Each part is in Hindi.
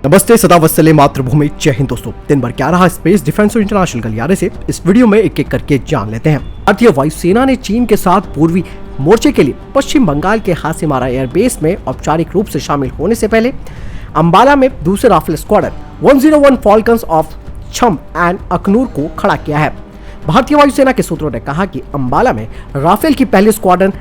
नमस्ते, सदा वत्सले मातृभूमि, जय हिंद दोस्तों। दिन भर क्या रहा स्पेस, डिफेंस और इंटरनेशनल गलियारे से इस वीडियो में एक एक करके जान लेते हैं। भारतीय वायुसेना ने चीन के साथ पूर्वी मोर्चे के लिए पश्चिम बंगाल के हासीमारा एयरबेस में औपचारिक रूप से शामिल होने से पहले अंबाला में दूसरे राफेल स्क्वाड्रन 101 फॉल्कन्स ऑफ छम एंड अखनूर को खड़ा किया है। भारतीय वायुसेना के सूत्रों ने कहा कि अंबाला में राफेल की पहली स्क्वाड्रन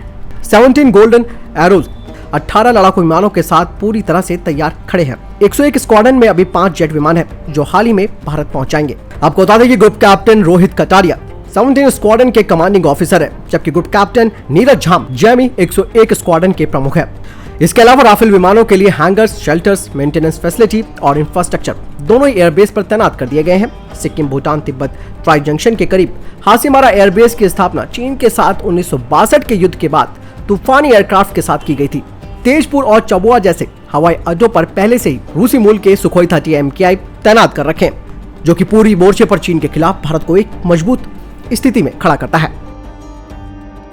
17 गोल्डन एरोज 18 लड़ाकू विमानों के साथ पूरी तरह से तैयार खड़े हैं। 101 स्क्वाड्रन में अभी 5 जेट विमान हैं जो हाल ही में भारत पहुंच जाएंगे। आपको बता दें कि group captain Rohit Kataria 17 squadron के कमांडिंग ऑफिसर है, जबकि ग्रुप कैप्टन नीरज झाम जेमी 101 स्क्वाड्रन के प्रमुख है। इसके अलावा राफेल विमानों के लिए हैंगर्स, शेल्टर्स, मेंटेनेंस फैसिलिटी और इंफ्रास्ट्रक्चर दोनों एयरबेस पर तैनात कर दिए गए हैं। सिक्किम, भूटान, तिब्बत ट्राई जंक्शन के करीब हासीमारा एयरबेस की स्थापना चीन के साथ 1962 के युद्ध के बाद तूफानी एयरक्राफ्ट के साथ की गई थी। तेजपुर और चबुआ जैसे हवाई अड्डों पर पहले से ही रूसी मूल के सुखोई 30 MKI तैनात कर रखे, जो कि पूरी मोर्चे पर चीन के खिलाफ भारत को एक मजबूत स्थिति में खड़ा करता है।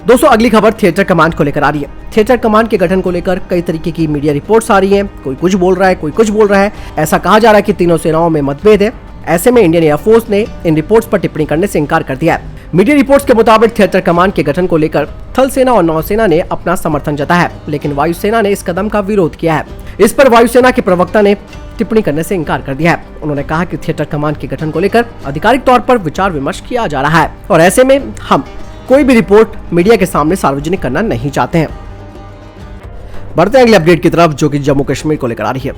दोस्तों, अगली खबर थिएटर कमांड को लेकर आ रही है। थिएटर कमांड के गठन को लेकर कई तरीके की मीडिया रिपोर्ट्स आ रही हैं। कोई कुछ बोल रहा है, कोई कुछ बोल रहा है। ऐसा कहा जा रहा है कि तीनों सेनाओं में मतभेद है। ऐसे में इंडियन एयरफोर्स ने इन रिपोर्ट्स पर टिप्पणी करने से इनकार कर दिया है। मीडिया रिपोर्ट्स के मुताबिक थिएटर कमांड के गठन को लेकर थल सेना और नौसेना ने अपना समर्थन जताया है, लेकिन वायुसेना ने इस कदम का विरोध किया है। इस पर वायुसेना के प्रवक्ता ने टिप्पणी करने से इनकार कर दिया है। उन्होंने कहा कि थिएटर कमांड के गठन को लेकर आधिकारिक तौर पर विचार विमर्श किया जा रहा है और ऐसे में हम कोई भी रिपोर्ट मीडिया के सामने सार्वजनिक करना नहीं चाहते हैं। बढ़ते हैं अगले अपडेट की तरफ, जो कि जम्मू कश्मीर को लेकर आ रही है।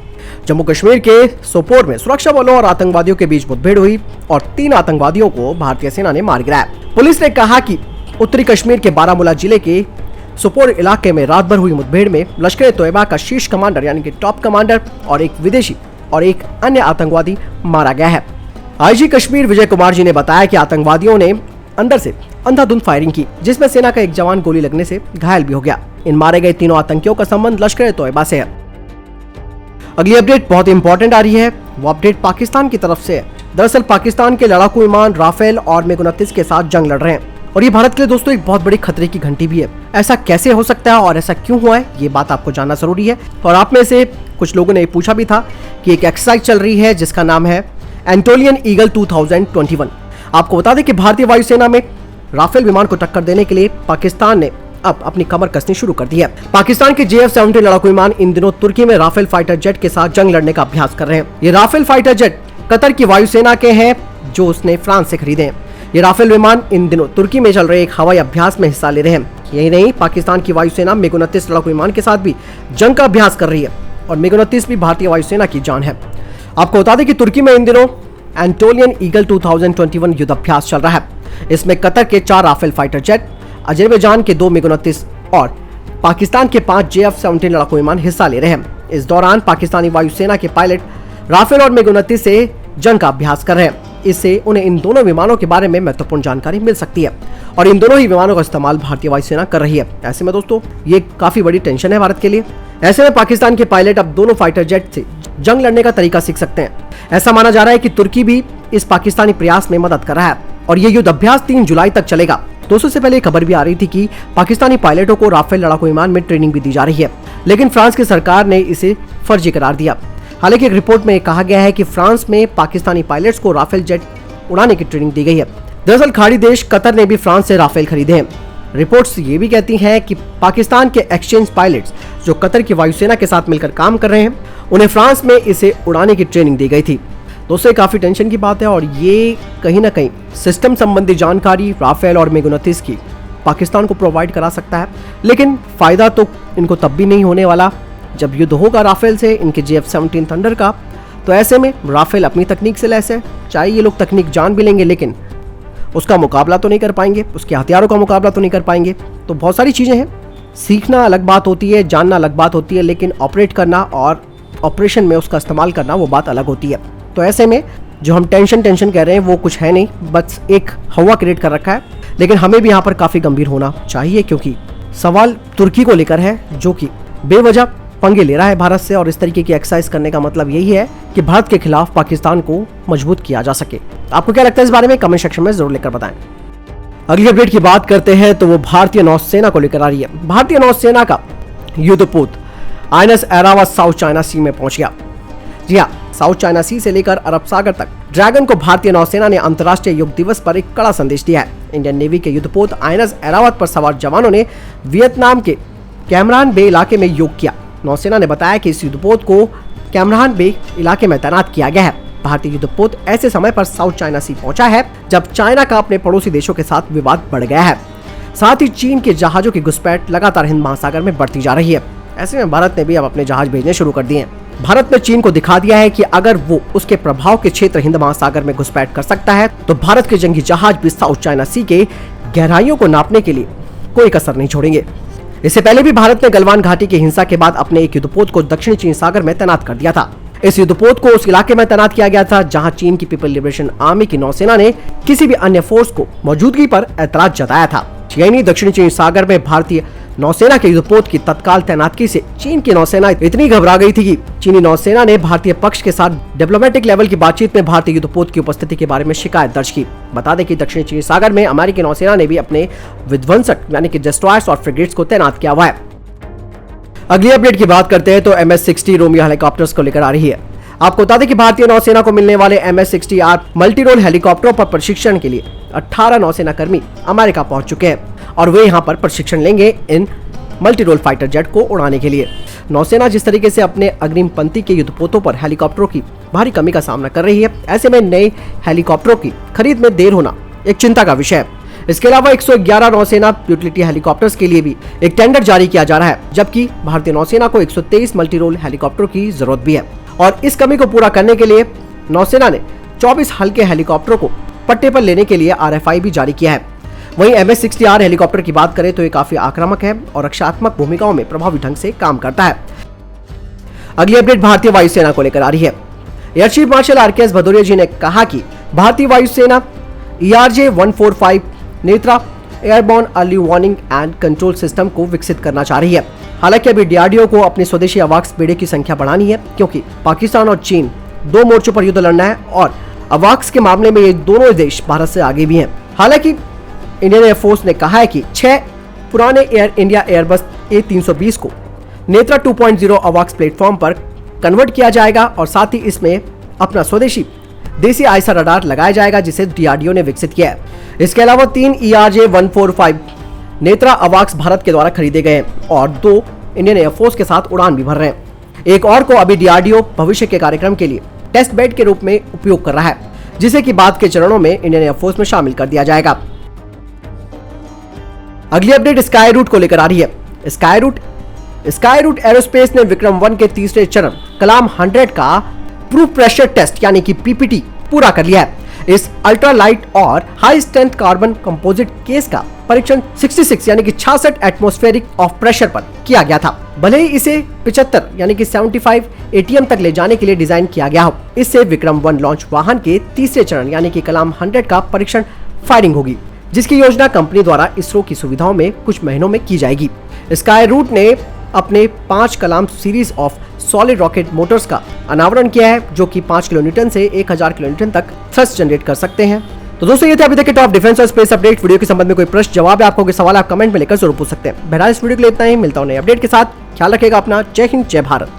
जम्मू कश्मीर के सोपोर में सुरक्षा बलों और आतंकवादियों के बीच मुठभेड़ हुई और 3 आतंकवादियों को भारतीय सेना ने मार गिराया। पुलिस ने कहा कि उत्तरी कश्मीर के बारामूला जिले के सोपोर इलाके में रात भर हुई मुठभेड़ में लश्कर-ए-तोयबा का शीर्ष कमांडर यानी कि टॉप कमांडर और एक विदेशी और एक अन्य आतंकवादी मारा गया है। IG कश्मीर विजय कुमार जी ने बताया कि आतंकवादियों ने अंदर से अंधाधुंध फायरिंग की, जिसमें सेना का एक जवान गोली लगने से घायल भी हो गया। इन मारे गए तीनों आतंकियों का संबंध लश्कर-ए-तोयबा से है। अगली अपडेट बहुत इंपॉर्टेंट आ रही है। वो अपडेट पाकिस्तान की तरफ से है। दरअसल पाकिस्तान के लड़ाकू विमान राफेल और MiG-29 के साथ जंग लड़ रहे हैं और ये भारत के लिए दोस्तों एक बहुत बड़ी खतरे की घंटी भी है। ऐसा कैसे हो सकता है और ऐसा क्यों हुआ है, ये बात आपको जानना जरूरी है। और आप में से कुछ लोगों ने पूछा भी था कि एक एक्सरसाइज चल रही है जिसका नाम है एंटोलियन ईगल 2021। आपको बता दें कि भारतीय वायुसेना में राफेल विमान को टक्कर देने के लिए पाकिस्तान ने अब अपनी कमर कसनी शुरू कर दी है। पाकिस्तान के JF-17 लड़ाकू विमान इन दिनों तुर्की में राफेल फाइटर जेट के साथ जंग लड़ने का अभ्यास कर रहे हैं। ये राफेल फाइटर जेट कतर की वायुसेना के हैं, जो उसने फ्रांस से खरीदे हैं। ये राफेल विमान इन दिनों तुर्की में चल रहे एक हवाई अभ्यास में हिस्सा ले रहे हैं। यही नहीं, पाकिस्तान की वायुसेना MiG-29 लड़ाकू विमान के साथ भी जंग का अभ्यास कर रही है और MiG-29 भी भारतीय वायुसेना की जान है। आपको बता दें कि तुर्की में इन दिनों एंटोलियन ईगल 2021 युद्ध अभ्यास चल रहा है। इसमें कतर के 4 राफेल फाइटर जेट, अजरबैजान के 2 MiG-29 और पाकिस्तान के 5 JF-17 लड़ाकू विमान हिस्सा ले रहे हैं। इस दौरान पाकिस्तानी वायुसेना के पायलट राफेल और MiG-29 से जंग का अभ्यास कर रहे हैं। इससे उन्हें इन दोनों विमानों के बारे में महत्वपूर्ण जानकारी मिल सकती है और इन दोनों ही विमानों का इस्तेमाल भारतीय वायुसेना कर रही है। ऐसे में दोस्तों ये काफी बड़ी टेंशन है भारत के लिए। ऐसे में पाकिस्तान के पायलट अब दोनों फाइटर जेट से जंग लड़ने का तरीका सीख सकते हैं। ऐसा माना जा रहा है कि तुर्की भी इस पाकिस्तानी प्रयास में मदद कर रहा है और ये युद्ध अभ्यास 3 जुलाई तक चलेगा। दोस्तों, से पहले खबर भी आ रही थी कि पाकिस्तानी पायलटों को राफेल लड़ाकू विमान में ट्रेनिंग भी दी जा रही है, लेकिन फ्रांस की सरकार ने इसे फर्जी करार दिया। हालांकि एक रिपोर्ट में कहा गया है कि फ्रांस में पाकिस्तानी पायलट्स को राफेल जेट उड़ाने की ट्रेनिंग दी गई है। दरअसल खाड़ी देश कतर ने भी फ्रांस से राफेल खरीदे हैं। रिपोर्ट्स ये भी कहती हैं कि पाकिस्तान के एक्सचेंज पायलट्स जो कतर की वायुसेना के साथ मिलकर काम कर रहे हैं, उन्हें फ्रांस में इसे उड़ाने की ट्रेनिंग दी गई थी। दोस्तों, काफी टेंशन की बात है और ये कहीं ना कहीं सिस्टम संबंधी जानकारी राफेल और MiG-29 की पाकिस्तान को प्रोवाइड करा सकता है, लेकिन फायदा तो इनको तब भी नहीं होने वाला जब युद्ध होगा राफेल से इनके JF-17 थंडर का। तो ऐसे में राफेल अपनी तकनीक से लैस है, चाहे ये लोग तकनीक जान भी लेंगे लेकिन उसका मुकाबला तो नहीं कर पाएंगे, उसके हथियारों का मुकाबला तो नहीं कर पाएंगे। तो बहुत सारी चीजें हैं, सीखना अलग बात होती है, जानना अलग बात होती है, लेकिन ऑपरेट करना और ऑपरेशन में उसका इस्तेमाल करना वो बात अलग होती है। तो ऐसे में जो हम टेंशन कह रहे हैं वो कुछ है नहीं, बस एक हवा क्रिएट कर रखा है। लेकिन हमें भी यहाँ पर काफी गंभीर होना चाहिए, क्योंकि सवाल तुर्की को लेकर है, जो कि बेवजह पंगे ले रहा है भारत से। और इस तरीके की एक्सरसाइज करने का मतलब यही है कि भारत के खिलाफ पाकिस्तान को मजबूत किया जा सके। आपको क्या लगता है इस बारे में, कमेंट सेक्शन में जरूर लेकर बताएं। अगली अपडेट की बात करते हैं तो वो भारतीय नौसेना को लेकर आ रही है। भारतीय नौसेना का युद्धपोत INS ऐरावत साउथ चाइना सी में पहुंच गया। जी हाँ, साउथ चाइना सी से लेकर अरब सागर तक ड्रैगन को भारतीय नौसेना ने अंतर्राष्ट्रीय योग दिवस पर एक कड़ा संदेश दिया है। इंडियन नेवी के युद्धपोत INS एरावत पर सवार जवानों ने वियतनाम के कैमरान बे इलाके में योग किया। नौसेना ने बताया कि इस युद्धपोत को कैमरान बे इलाके में तैनात किया गया है। भारतीय युद्धपोत ऐसे समय पर साउथ चाइना सी पहुंचा है जब चाइना का अपने पड़ोसी देशों के साथ विवाद बढ़ गया है। साथ ही चीन के जहाजों की घुसपैठ लगातार हिंद महासागर में बढ़ती जा रही है। ऐसे में भारत ने भी अब अपने जहाज भेजने शुरू कर दिए हैं। भारत ने चीन को दिखा दिया है कि अगर वो उसके प्रभाव के क्षेत्र हिंद महासागर में घुसपैठ कर सकता है तो भारत के जंगी जहाज भी साउथ चाइना सी के गहराइयों को नापने के लिए कोई कसर नहीं छोड़ेंगे। इससे पहले भी भारत ने गलवान घाटी की हिंसा के बाद अपने एक युद्धपोत को दक्षिणी चीन सागर में तैनात कर दिया था। इस युद्धपोत को उस इलाके में तैनात किया गया था जहां चीन की पीपल लिबरेशन आर्मी की नौसेना ने किसी भी अन्य फोर्स को मौजूदगी पर ऐतराज जताया था। यही दक्षिणी चीन सागर में भारतीय नौसेना के युद्धपोत की तत्काल तैनाती से चीन की नौसेना इतनी घबरा गई थी कि चीनी नौसेना ने भारतीय पक्ष के साथ डिप्लोमेटिक लेवल की बातचीत में भारतीय युद्धपोत की उपस्थिति के बारे में शिकायत दर्ज की। बता दें कि दक्षिणी चीन सागर में अमेरिकी नौसेना ने भी अपने विध्वंसक यानी कि डिस्ट्रॉयर्स और फ्रिगेट्स को तैनात किया हुआ है। अगली अपडेट की बात करते हैं तो MS-60 रोमियो हेलीकॉप्टर्स को लेकर आ रही है। आपको बता दें कि भारतीय नौसेना को मिलने वाले MS-60R मल्टी रोल हेलीकॉप्टरों पर प्रशिक्षण के लिए 18 नौसेना कर्मी अमेरिका पहुंच चुके हैं और वे यहां पर प्रशिक्षण लेंगे इन मल्टी रोल फाइटर जेट को उड़ाने के लिए। नौसेना जिस तरीके से अपने अग्रिम पंक्ति के युद्धपोतों पर हेलीकॉप्टरों की भारी कमी का सामना कर रही है, ऐसे में नए हेलीकॉप्टरों की खरीद में देर होना एक चिंता का विषय है। इसके अलावा 111 नौसेना यूटिलिटी हेलीकॉप्टर्स के लिए भी एक टेंडर जारी किया जा रहा है, जबकि भारतीय नौसेना को 123 मल्टी रोल हेलीकॉप्टरों की जरूरत भी है और इस कमी को पूरा करने के लिए नौसेना ने 24 हल्के हेलीकॉप्टरों को पट्टे पर लेने के लिए RFI भी जारी किया है। वहीं MS-60R हेलीकॉप्टर की बात करें तो ये काफी आक्रामक है और रक्षात्मक भूमिकाओं में प्रभावी ढंग से काम करता है। अगली अपडेट भारतीय वायुसेना को लेकर आ रही है। Air chief marshal RKS Bhadauria ji ने कहा कि भारतीय वायुसेना ERJ-145 Netra airborne early warning and control system को विकसित करना चाह रही है। हालांकि अभी DRDO को अपने स्वदेशी अवाक्स बेड़े की संख्या बढ़ानी है, क्योंकि पाकिस्तान और चीन दो मोर्चों पर युद्ध लड़ना है और अवाक्स के मामले में ये दोनों देश भारत से आगे भी हैं। हालांकि इंडियन एयरफोर्स ने कहा है कि 6 पुराने एयर इंडिया एयरबस A320 को नेत्रा 2.0 अवाक्स प्लेटफॉर्म पर कन्वर्ट किया जाएगा और साथ ही इसमें अपना स्वदेशी देसी आईसा रडार लगाया जाएगा जिसे DRDO ने विकसित किया है। इसके अलावा 3 ERJ-145 नेत्रा अवाक्स भारत के द्वारा खरीदे गए हैं और 2 इंडियन एयरफोर्स के साथ उड़ान भी भर रहे हैं। एक और को अभी DRDO भविष्य के कार्यक्रम के लिए टेस्ट बेड के रूप में उपयोग कर रहा है, जिसे कि बाद के चरणों में इंडियन एयरफोर्स में शामिल कर दिया जाएगा। अगली अपडेट स्काई रूट को लेकर आ रही है। स्काई रूट एरोस्पेस ने विक्रम 1 के तीसरे चरण कलाम 100 का प्रूफ प्रेशर टेस्ट यानी कि PPT पूरा कर लिया है। इस अल्ट्रा लाइट और high strength carbon composite case का परीक्षण 66 यानी कि 66 एटमॉस्फेरिक ऑफ प्रेशर पर किया गया था। भले ही इसे 75 यानी कि 75 ATM तक ले जाने के लिए डिजाइन किया गया हो। इससे विक्रम 1 लॉन्च वाहन के तीसरे चरण यानी कि कलाम 100 का परीक्षण फायरिंग होगी, जिसकी योजना कंपनी द्वारा इसरो की सुविधाओं में कुछ महीनों में की जाएगी। स्काई रूट ने अपने 5 Kalam series of solid rocket motors का अनावरण किया है, जो कि 5 किलोन्यूटन से 1000 किलोन्यूटन तक थ्रस्ट जनरेट कर सकते हैं। तो दोस्तों, ये थे अभी तक के टॉप डिफेंस और स्पेस अपडेट। वीडियो के संबंध में कोई प्रश्न जवाब या आपको कोई सवाल आप कमेंट में लेकर जरूर पूछ सकते हैं। बहरहाल इस वीडियो के लिए इतना ही। मिलता हूं नए अपडेट के साथ। ख्याल रखिएगा अपना। जय हिंद, जय भारत।